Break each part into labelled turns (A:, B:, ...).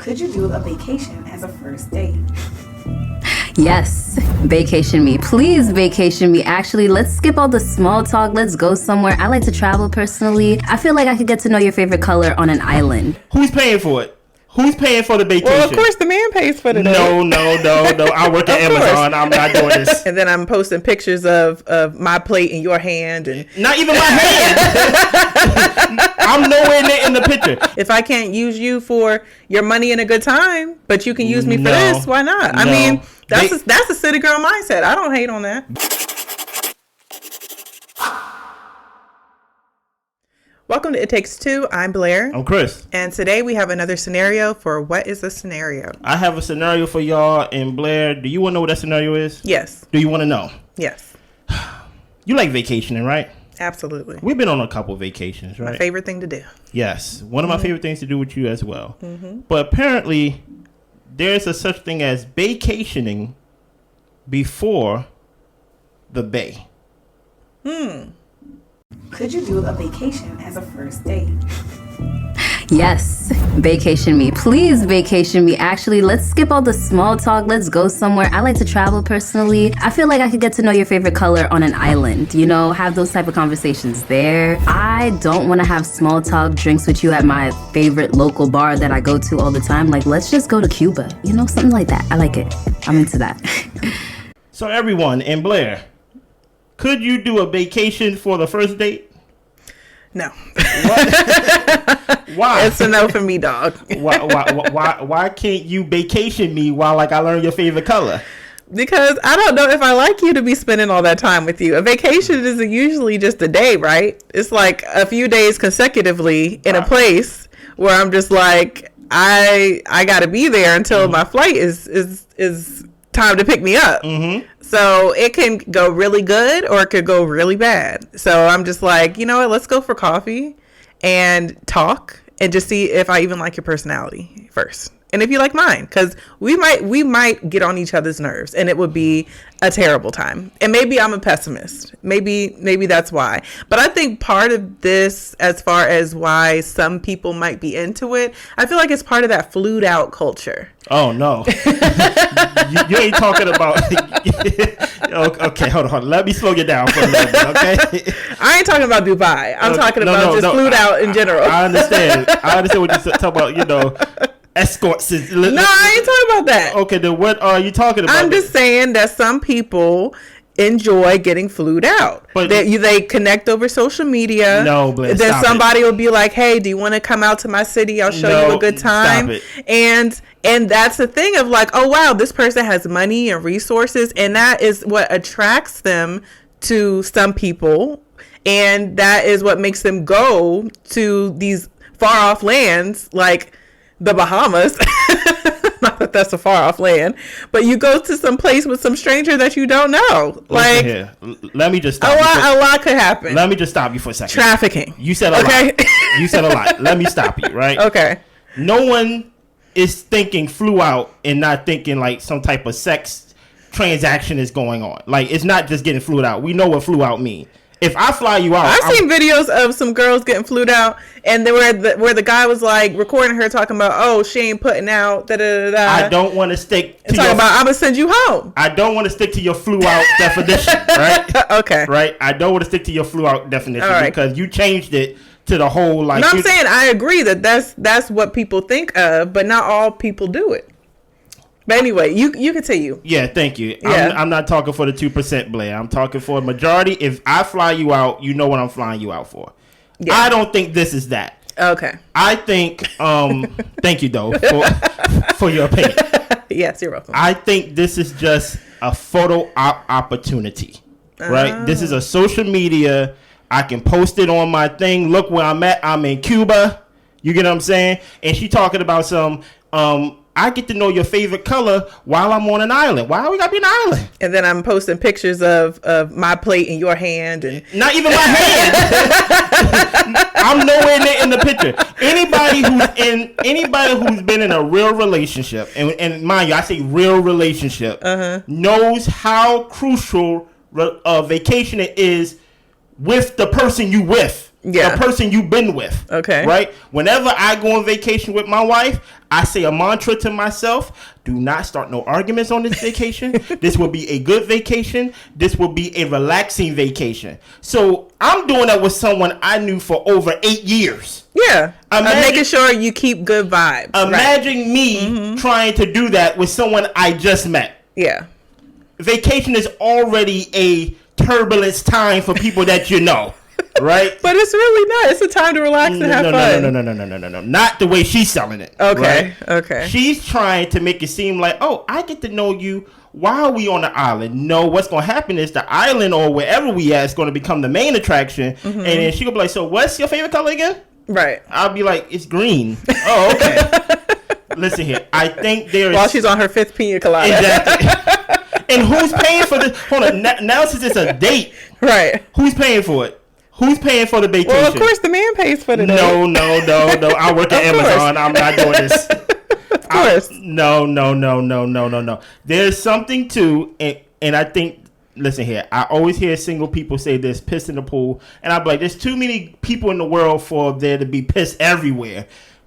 A: Could you do a vacation as a first date?
B: Yes, vacation me. Please vacation me. Actually, let's skip all the small talk. Let's go somewhere. I like to travel personally. I feel like I could get to know your favorite color on an island.
C: Who's paying for it? Who's paying for the vacation?
D: Well, of course, the man pays for the date.
C: No. I work at Amazon. I'm not doing this.
D: And then I'm posting pictures of my plate in your hand. And
C: not even my hand. I'm nowhere near in the picture.
D: If I can't use you for your money and a good time, but you can use me for this, why not?
C: No.
D: I mean, that's a city girl mindset. I don't hate on that. Welcome to It Takes Two. I'm Blair.
C: I'm Chris.
D: And today we have another scenario for What is the Scenario?
C: I have a scenario for y'all. And Blair, do you want to know what that scenario is?
D: Yes.
C: Do you want to know?
D: Yes.
C: You like vacationing, right?
D: Absolutely.
C: We've been on a couple vacations, right?
D: My favorite thing to do.
C: Yes. One of my favorite things to do with you as well. Mm-hmm. But apparently, there's a such thing as vacationing before the bay.
A: Could you do a vacation as a first date?
B: Yes, vacation me. Please vacation me. Actually, let's skip all the small talk. Let's go somewhere. I like to travel personally. I feel like I could get to know your favorite color on an island. You know, have those type of conversations there. I don't want to have small talk drinks with you at my favorite local bar that I go to all the time. Like, let's just go to Cuba. You know, something like that. I like it. I'm into that.
C: So everyone, and Blair, could you do a vacation for the first date?
D: No.
C: Why?
D: It's a no for me, dog.
C: Why can't you vacation me while I learn your favorite color?
D: Because I don't know if I like you to be spending all that time with you. A vacation isn't usually just a day, right? It's like a few days consecutively in a place where I'm just like, I got to be there until my flight is time to pick me up. Mm-hmm. So it can go really good or it could go really bad. So I'm just like, you know what? Let's go for coffee and talk and just see if I even like your personality first. And if you like mine, because we might get on each other's nerves and it would be a terrible time. And maybe I'm a pessimist. Maybe that's why. But I think part of this, as far as why some people might be into it, I feel like it's part of that flued out culture.
C: Oh, no. you ain't talking about... Okay, hold on. Let me slow you down for a little bit, okay?
D: I ain't talking about Dubai. I'm talking about flued out in general.
C: I understand. What you're talking about, you know... Escorts.
D: No, I ain't talking about that.
C: Okay, then what are you talking about?
D: I'm just saying that some people enjoy getting flued out. But they connect over social media.
C: No, Blair,
D: then somebody will be like, "Hey, do you want to come out to my city? I'll show you a good time." And that's the thing of like, oh wow, this person has money and resources, and that is what attracts them to some people, and that is what makes them go to these far off lands like the Bahamas. Not that that's a far off land, but you go to some place with some stranger that you don't know. Like,
C: here. Let me just stop
D: a lot could happen.
C: Let me just stop you for a second.
D: Trafficking.
C: You said a lot. You said a lot. Let me stop you, right?
D: Okay.
C: No one is thinking flew out and not thinking like some type of sex transaction is going on. Like, it's not just getting flew out. We know what flew out mean. If I fly you out,
D: I've seen videos of some girls getting flued out, and where the guy was like recording her talking about, oh, she ain't putting out da da da.
C: I don't want to stick to
D: talking about I'm gonna send you home.
C: I don't want to stick to your flew out definition, right?
D: Okay.
C: Right. I don't want to stick to your flew out definition because you changed it to the whole like.
D: No, I'm saying I agree that's what people think of, but not all people do it. But anyway, you continue.
C: Yeah, thank you.
D: Yeah.
C: I'm not talking for the 2%, Blair. I'm talking for a majority. If I fly you out, you know what I'm flying you out for. Yeah. I don't think this is that.
D: Okay.
C: I think, thank you, though, for your opinion.
D: Yes, you're welcome.
C: I think this is just a photo opportunity, right? This is a social media. I can post it on my thing. Look where I'm at. I'm in Cuba. You get what I'm saying? And she talking about some... I get to know your favorite color while I'm on an island. Why we gotta be an island?
D: And then I'm posting pictures of my plate in your hand, and
C: not even my hand. I'm nowhere near in the picture. Anybody who's been in a real relationship, and mind you, I say real relationship, knows how crucial vacation it is with the person you with. the person you've been with.
D: Okay.
C: Right? Whenever I go on vacation with my wife, I say a mantra to myself: do not start no arguments on this vacation. This will be a good vacation. This will be a relaxing vacation. So I'm doing that with someone I knew for over 8 years.
D: Yeah. Making sure you keep good vibes.
C: Imagine me trying to do that with someone I just met.
D: Yeah.
C: Vacation is already a turbulence time for people that you know. Right?
D: But it's really not. It's a time to relax and have fun.
C: No. Not the way she's selling it.
D: Okay.
C: Right?
D: Okay.
C: She's trying to make it seem like, oh, I get to know you while we on the island. No, what's going to happen is the island or wherever we at is going to become the main attraction. And then she'll be like, so what's your favorite color again?
D: Right.
C: I'll be like, it's green. Oh, okay. Listen here. I think there is...
D: While she's on her 5th pina colada.
C: Exactly. And who's paying for this? Hold on. Now since it's a date.
D: Right.
C: Who's paying for it? Who's paying for the vacation?
D: Well, of course, the man pays for the date.
C: No. I work at Amazon. I'm not doing this.
D: Of course.
C: No. There's something to, and I think, listen here, I always hear single people say this, piss in the pool. And I'm like, there's too many people in the world for there to be piss everywhere.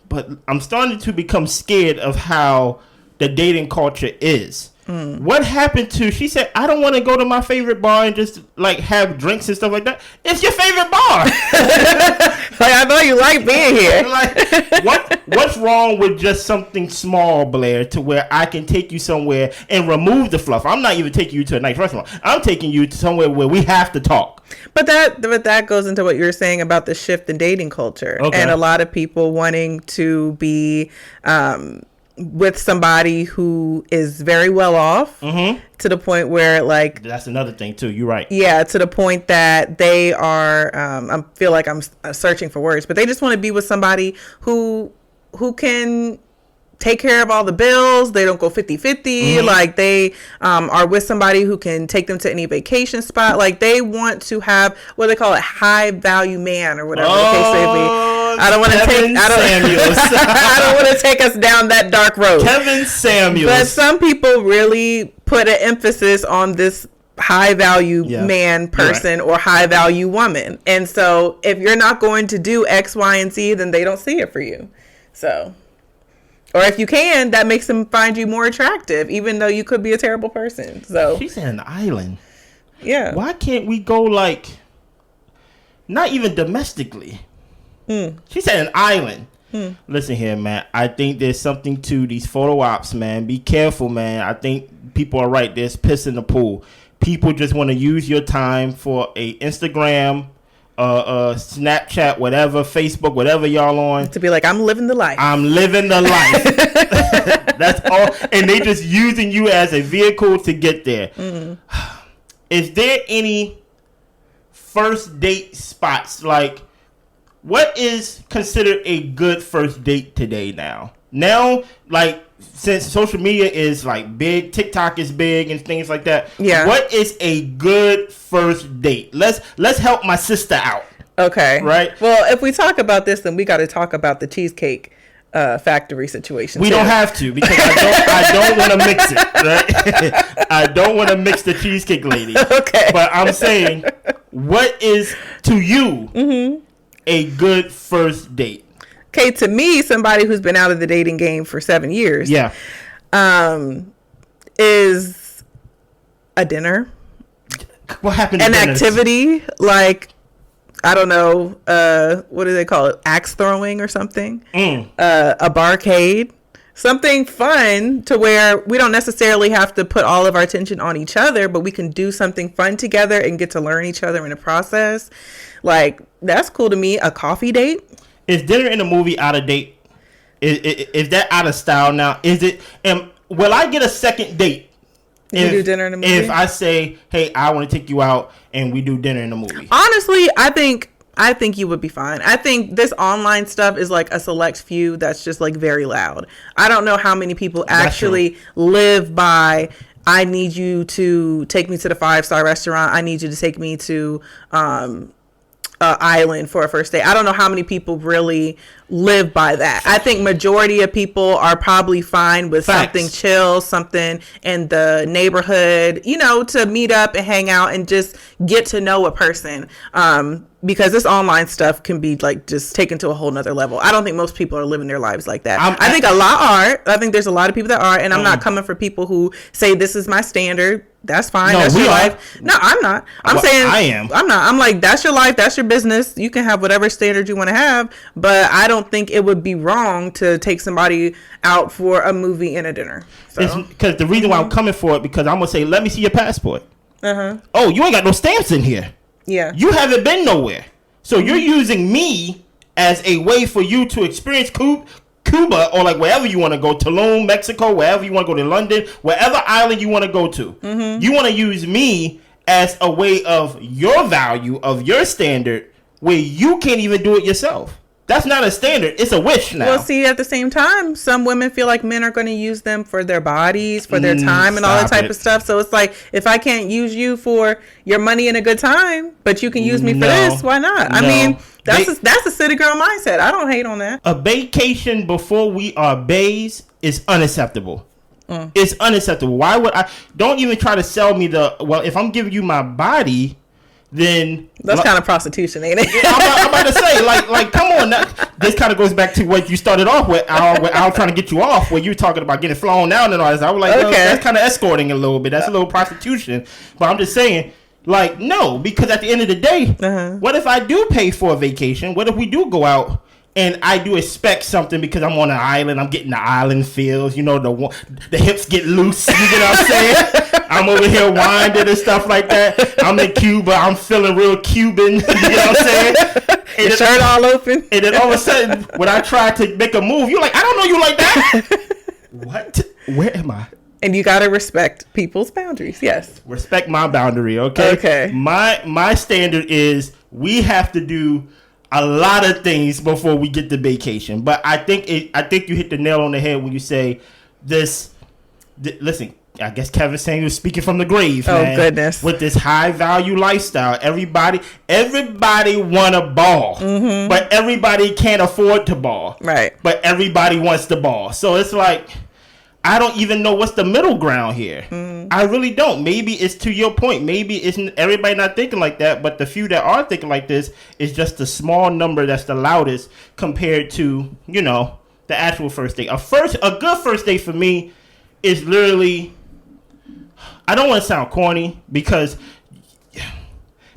C: But I'm starting to become scared of how the dating culture is. What happened to, she said, I don't want to go to my favorite bar and just like have drinks and stuff like that. It's your favorite bar.
D: Like, I know you like being here.
C: Like, what's wrong with just something small, Blair, to where I can take you somewhere and remove the fluff? I'm not even taking you to a nice restaurant. I'm taking you to somewhere where we have to talk.
D: But that goes into what you're saying about the shift in dating culture.
C: Okay.
D: And a lot of people wanting to be with somebody who is very well off to the point where, like,
C: that's another thing too. You're right.
D: Yeah, to the point that they are. I feel like I'm searching for words, but they just want to be with somebody who can take care of all the bills. They don't go 50-50. Like, they are with somebody who can take them to any vacation spot. Like, they want to have what they call a high value man or whatever the case may be. I don't want to take. I don't want to take us down that dark road.
C: Kevin Samuels.
D: But some people really put an emphasis on this high value man person or high value woman. And so if you're not going to do X, Y, and Z, then they don't see it for you. So, or if you can, that makes them find you more attractive, even though you could be a terrible person. So
C: she's in an island.
D: Yeah.
C: Why can't we go, like, not even domestically? She said an island. Listen here, man. I think there's something to these photo ops, man. Be careful, man. I think people are right. There's piss in the pool. People just want to use your time for a Instagram, Snapchat, whatever, Facebook, whatever y'all on.
D: To be like, I'm living the life.
C: I'm living the life. That's all. And they just using you as a vehicle to get there. Is there any first date spots? Like, what is considered a good first date today now? Now, like, since social media is like big, TikTok is big and things like that.
D: Yeah.
C: What is a good first date? Let's help my sister out.
D: Okay.
C: Right?
D: Well, if we talk about this, then we got to talk about the Cheesecake Factory situation.
C: We don't have to, because I don't want to mix it. Right? I don't want to mix the cheesecake lady.
D: Okay.
C: But I'm saying, what is to you a good first date?
D: Okay, to me, somebody who's been out of the dating game for 7 years, is a dinner.
C: What happened?
D: An activity, like, I don't know, what do they call it? Axe throwing or something? A barcade. Something fun to where we don't necessarily have to put all of our attention on each other, but we can do something fun together and get to learn each other in the process. Like, that's cool to me. A coffee date.
C: Is dinner in a movie out of date? Is that out of style now? Is it? Will I get a second date?
D: You do dinner in a movie?
C: If I say, hey, I want to take you out and we do dinner in a movie.
D: Honestly, I think you would be fine. I think this online stuff is like a select few that's just like very loud. I don't know how many people actually live by, I need you to take me to the 5-star restaurant. I need you to take me to island for a first date. I don't know how many people really live by that. I think majority of people are probably fine with something chill, something in the neighborhood, you know, to meet up and hang out and just get to know a person. Because this online stuff can be like just taken to a whole nother level. I don't think most people are living their lives like that. I think a lot are. I think there's a lot of people that are, and I'm not coming for people who say this is my standard. That's fine.
C: No,
D: that's
C: we
D: your
C: are.
D: life. No, I'm not. I'm saying
C: I am.
D: I'm not. I'm like, that's your life. That's your business. You can have whatever standard you want to have, but I don't think it would be wrong to take somebody out for a movie and a dinner. So.
C: Because the reason why I'm coming for it, because I'm gonna say, let me see your passport. Oh, you ain't got no stamps in here.
D: Yeah.
C: You haven't been nowhere. So you're using me as a way for you to experience Cuba or like wherever you want to go, Tulum, Mexico, wherever you want to go to London, wherever island you want to go to. You want to use me as a way of your value, of your standard, where you can't even do it yourself. That's not a standard. It's a wish now.
D: Well, see, at the same time, some women feel like men are going to use them for their bodies, for their time and all that type of stuff. So it's like, if I can't use you for your money and a good time, but you can use me for this, why not? I mean, that's a city girl mindset. I don't hate on that.
C: A vacation before we are bays is unacceptable. It's unacceptable. Why would I? Don't even try to sell me if I'm giving you my body, then
D: that's kind of prostitution, ain't it?
C: I'm about to say, like, come on. This kind of goes back to what you started off with. I was trying to get you off, where you were talking about getting flown down and all this. I was like, okay, that's kind of escorting a little bit. That's a little prostitution. But I'm just saying, like, no, because at the end of the day, what if I do pay for a vacation? What if we do go out? And I do expect something because I'm on an island. I'm getting the island feels. You know, the hips get loose. You get what I'm saying? I'm over here winding and stuff like that. I'm in Cuba. I'm feeling real Cuban. You know what I'm saying? And
D: your shirt all open.
C: And then all of a sudden, when I try to make a move, you're like, I don't know you like that. What? Where am I?
D: And you got to respect people's boundaries. Yes.
C: Respect my boundary, okay?
D: Okay.
C: My standard is we have to do a lot of things before we get to vacation. But I think you hit the nail on the head when you say this. Listen, I guess Kevin saying was speaking from the grave.
D: Oh,
C: man,
D: goodness.
C: With this high value lifestyle, everybody want to ball, but everybody can't afford to ball.
D: Right.
C: But everybody wants to ball. So it's like, I don't even know what's the middle ground here. I really don't. Maybe it's to your point. Maybe it's everybody not thinking like that, but the few that are thinking like this is just a small number that's the loudest compared to, you know, the actual first date. A good first date for me is literally, I don't want to sound corny because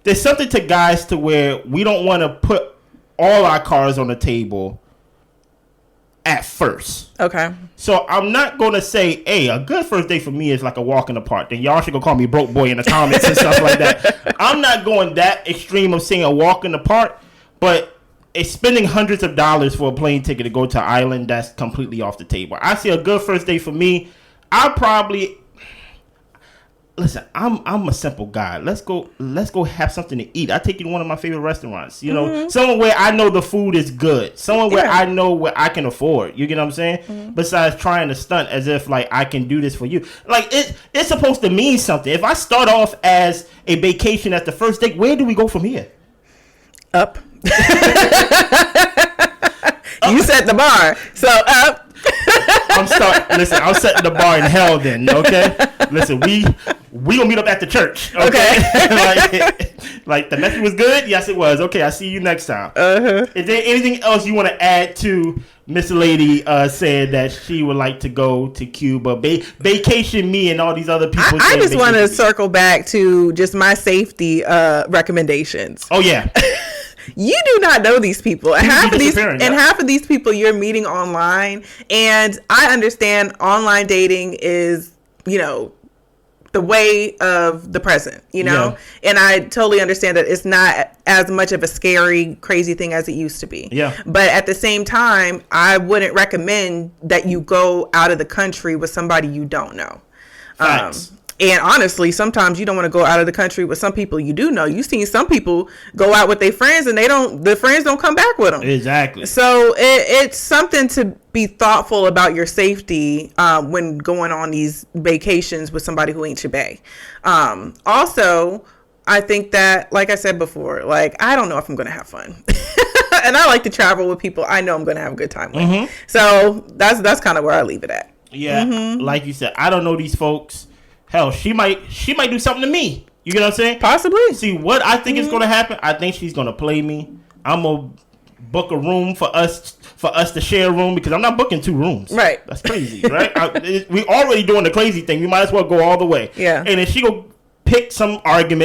C: there's something to guys to where we don't want to put all our cards on the table at first.
D: Okay.
C: So I'm not going to say, hey, a good first date for me is like a walk in the park. Then y'all should go call me broke boy in the comments and stuff like that. I'm not going that extreme of saying a walk in the park, but it's spending hundreds of dollars for a plane ticket to go to an island that's completely off the table. I see a good first date for me. Listen, I'm a simple guy. Let's go have something to eat. I take you to one of my favorite restaurants. You know, somewhere where I know the food is good. Somewhere where I know what I can afford. You get what I'm saying? Besides trying to stunt as if like I can do this for you. Like it's supposed to mean something. If I start off as a vacation at the first date, where do we go from here?
D: Up. You set the bar, so up.
C: I'm setting the bar in hell then, okay? Listen, we gonna meet up at the church, okay? like the message was good? Yes, it was. Okay, I'll see you next time. Is there anything else you want to add to Miss Lady saying that she would like to go to Cuba, vacation me and all these other people?
D: I just want to circle back to just my safety recommendations.
C: Oh, yeah.
D: You do not know these people. And half of these people you're meeting online. And I understand online dating is, you know, the way of the present, you know? Yeah. And I totally understand that it's not as much of a scary, crazy thing as it used to be.
C: Yeah.
D: But at the same time, I wouldn't recommend that you go out of the country with somebody you don't know.
C: Facts.
D: And honestly, sometimes you don't want to go out of the country with some people you do know. You've seen some people go out with their friends and the friends don't come back with them.
C: Exactly.
D: So it's something to be thoughtful about your safety when going on these vacations with somebody who ain't your bae. Also, I think that, like I said before, like, I don't know if I'm going to have fun. And I like to travel with people I know I'm going to have a good time with. So that's kind of where I leave it at.
C: Yeah, like you said, I don't know these folks. Hell, she might do something to me. You get what I'm saying?
D: Possibly.
C: See, what I think is going to happen, I think she's going to play me. I'm going to book a room for us to share a room, because I'm not booking 2 rooms.
D: Right.
C: That's crazy, right? We already doing the crazy thing. We might as well go all the way.
D: Yeah.
C: And then she go pick some random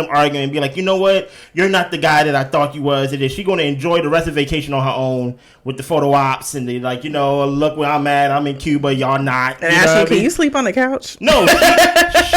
C: argument, and be like, you know what? You're not the guy that I thought you was. And then she going to enjoy the rest of vacation on her own with the photo ops, and they like, look where I'm at. I'm in Cuba. Y'all not.
D: And ask you, can you sleep on the couch?
C: No,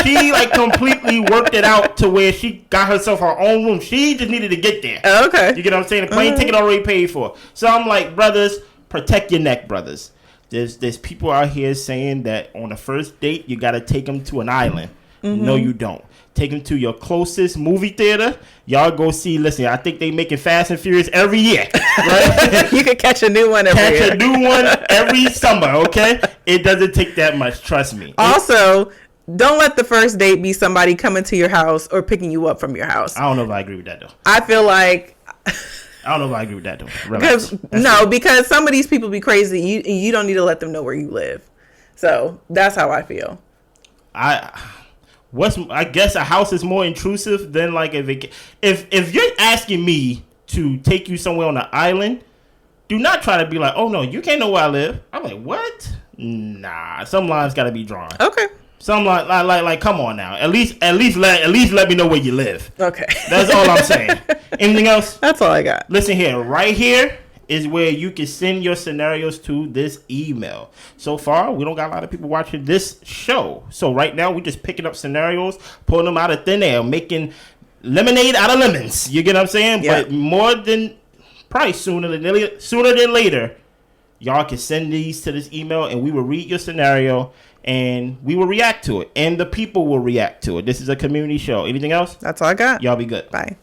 C: she like completely worked it out to where she got herself her own room. She just needed to get there.
D: Oh, okay.
C: You get what I'm saying? The plane ticket already paid for. So I'm like, brothers, protect your neck, brothers. There's people out here saying that on the first date you got to take them to an island. No, you don't. Take them to your closest movie theater. Y'all go see. Listen, I think they making Fast and Furious every year, right?
D: You could catch a new one every year.
C: Catch a new one every summer. Okay, it doesn't take that much. Trust me.
D: Also, don't let the first date be somebody coming to your house or picking you up from your house.
C: I don't know if I agree with that though.
D: I feel like.
C: I don't know if I agree with that though.
D: Because some of these people be crazy. You don't need to let them know where you live. So that's how I feel.
C: I guess a house is more intrusive than like if you're asking me to take you somewhere on an island, do not try to be like, oh no, you can't know where I live. I'm like, what? Nah, some lines got to be drawn.
D: Okay.
C: Some like come on now. At least let me know where you live.
D: Okay.
C: That's all I'm saying. Anything else?
D: That's all I got.
C: Listen here, right here is where you can send your scenarios to this email. So far, we don't got a lot of people watching this show. So right now, we're just picking up scenarios, pulling them out of thin air, making lemonade out of lemons. You get what I'm saying?
D: Yeah.
C: But more than probably sooner than later, y'all can send these to this email, and we will read your scenario, and we will react to it. And the people will react to it. This is a community show. Anything else?
D: That's all I got.
C: Y'all be good.
D: Bye.